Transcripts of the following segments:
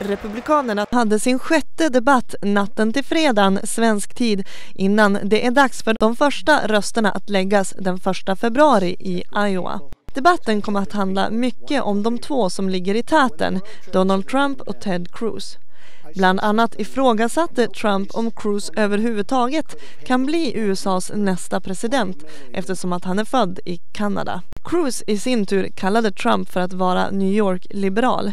Republikanerna hade sin sjätte debatt natten till fredagen, svensk tid, innan det är dags för de första rösterna att läggas den första februari i Iowa. Debatten kommer att handla mycket om de två som ligger i täten, Donald Trump och Ted Cruz. Bland annat ifrågasatte Trump om Cruz överhuvudtaget kan bli USAs nästa president eftersom att han är född i Kanada. Cruz i sin tur kallade Trump för att vara New York-liberal.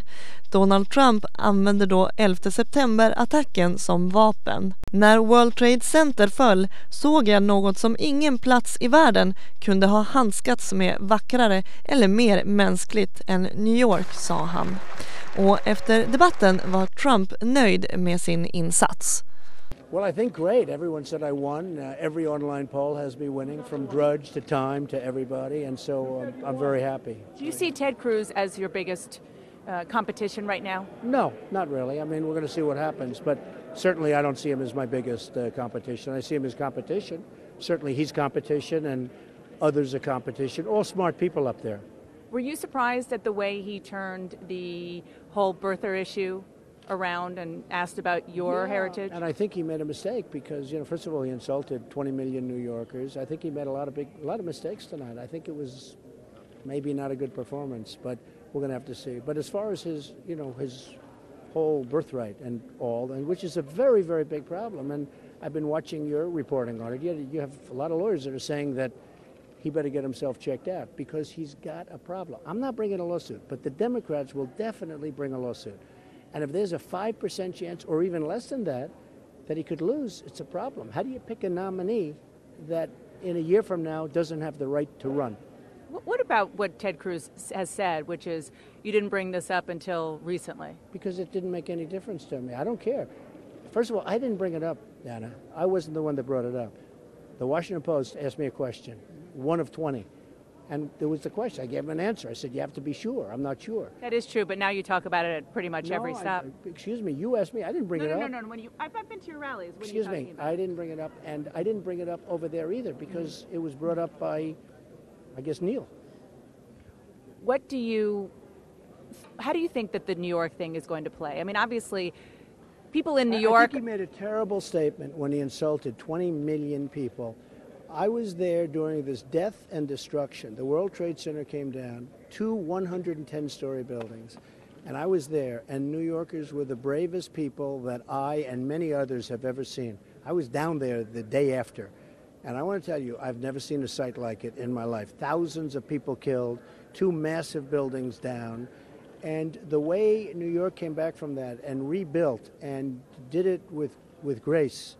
Donald Trump använde då 11 september-attacken som vapen. När World Trade Center föll såg jag något som ingen plats i världen kunde ha handskats med vackrare eller mer mänskligt än New York, sa han. Och efter debatten var Trump nöjd med sin insats. Well, I think great. Everyone said I won. Every online poll has me winning, from Drudge to Time to everybody, and so I'm very happy. Do you see Ted Cruz as your biggest competition right now? No, not really. I mean, we're going to see what happens, but certainly I don't see him as my biggest competition. I see him as competition. Certainly he's competition and others are competition. All smart people up there. Were you surprised at the way he turned the whole birther issue around and asked about your heritage? And I think he made a mistake because, first of all, he insulted 20 million New Yorkers. I think he made a lot of mistakes tonight. I think it was maybe not a good performance, but we're going to have to see. But as far as his whole birthright and all, which is a very, very big problem, and I've been watching your reporting on it. You have a lot of lawyers that are saying that he better get himself checked out because he's got a problem. I'm not bringing a lawsuit, but the Democrats will definitely bring a lawsuit. And if there's a 5% chance, or even less than that he could lose, it's a problem. How do you pick a nominee that in a year from now doesn't have the right to run? What about what Ted Cruz has said, which is you didn't bring this up until recently? Because it didn't make any difference to me. I don't care. First of all, I didn't bring it up, Dana. I wasn't the one that brought it up. The Washington Post asked me a question, one of 20. And there was the question. I gave him an answer. I said, you have to be sure. I'm not sure. That is true, but now you talk about it at pretty much every stop. Excuse me, you asked me. I didn't bring it up. No. I've been to your rallies. Excuse me, I didn't bring it up, and I didn't bring it up over there either because it was brought up by, I guess, Neil. How do you think that the New York thing is going to play? I mean, obviously, people in New York... I think he made a terrible statement when he insulted 20 million people. I was there during this death and destruction. The World Trade Center came down, 2 110-story buildings, and I was there, and New Yorkers were the bravest people that I and many others have ever seen. I was down there the day after, and I want to tell you, I've never seen a sight like it in my life. Thousands of people killed, 2 massive buildings down, and the way New York came back from that and rebuilt and did it with grace,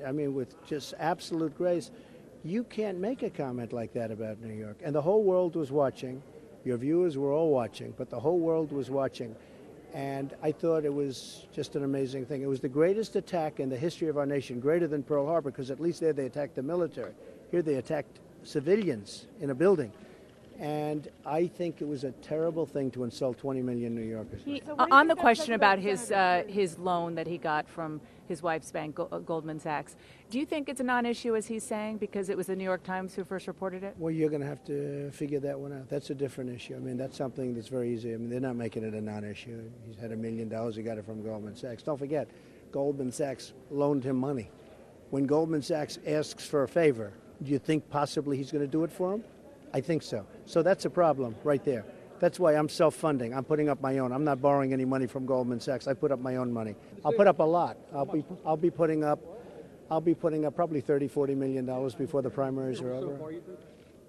I mean, with just absolute grace. You can't make a comment like that about New York. And the whole world was watching. Your viewers were all watching, but the whole world was watching. And I thought it was just an amazing thing. It was the greatest attack in the history of our nation, greater than Pearl Harbor, because at least there they attacked the military. Here they attacked civilians in a building. And I think it was a terrible thing to insult 20 million New Yorkers. On the question about his loan that he got from his wife's bank, Goldman Sachs, do you think it's a non-issue, as he's saying, because it was the New York Times who first reported it? Well, you're going to have to figure that one out. That's a different issue. I mean, that's something that's very easy. I mean, they're not making it a non-issue. He's had $1 million. He got it from Goldman Sachs. Don't forget, Goldman Sachs loaned him money. When Goldman Sachs asks for a favor, do you think possibly he's going to do it for him? I think so. So that's a problem right there. That's why I'm self-funding. I'm putting up my own. I'm not borrowing any money from Goldman Sachs. I put up my own money. I'll put up a lot. I'll be putting up probably $30-40 million before the primaries are over.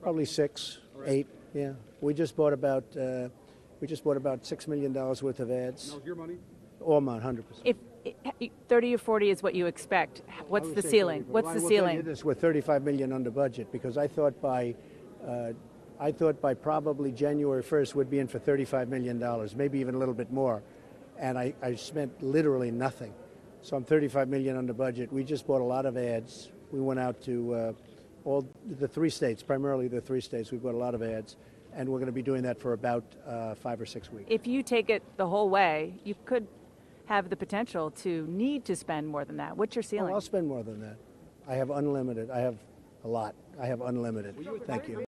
Probably 6, 8. Yeah. We just bought about $6 million worth of ads. That was your money? All mine, 100%. If 30 or 40 is what you expect, what's the ceiling? What's the ceiling? This we're $35 million under budget because I thought by probably January 1st we'd be in for $35 million, maybe even a little bit more. And I spent literally nothing. So I'm $35 million under budget. We just bought a lot of ads. We went out to all the 3 states, primarily the 3 states. We bought a lot of ads. And we're going to be doing that for about 5 or 6 weeks. If you take it the whole way, you could have the potential to need to spend more than that. What's your ceiling? Oh, I'll spend more than that. I have unlimited. I have a lot. I have unlimited. Thank you.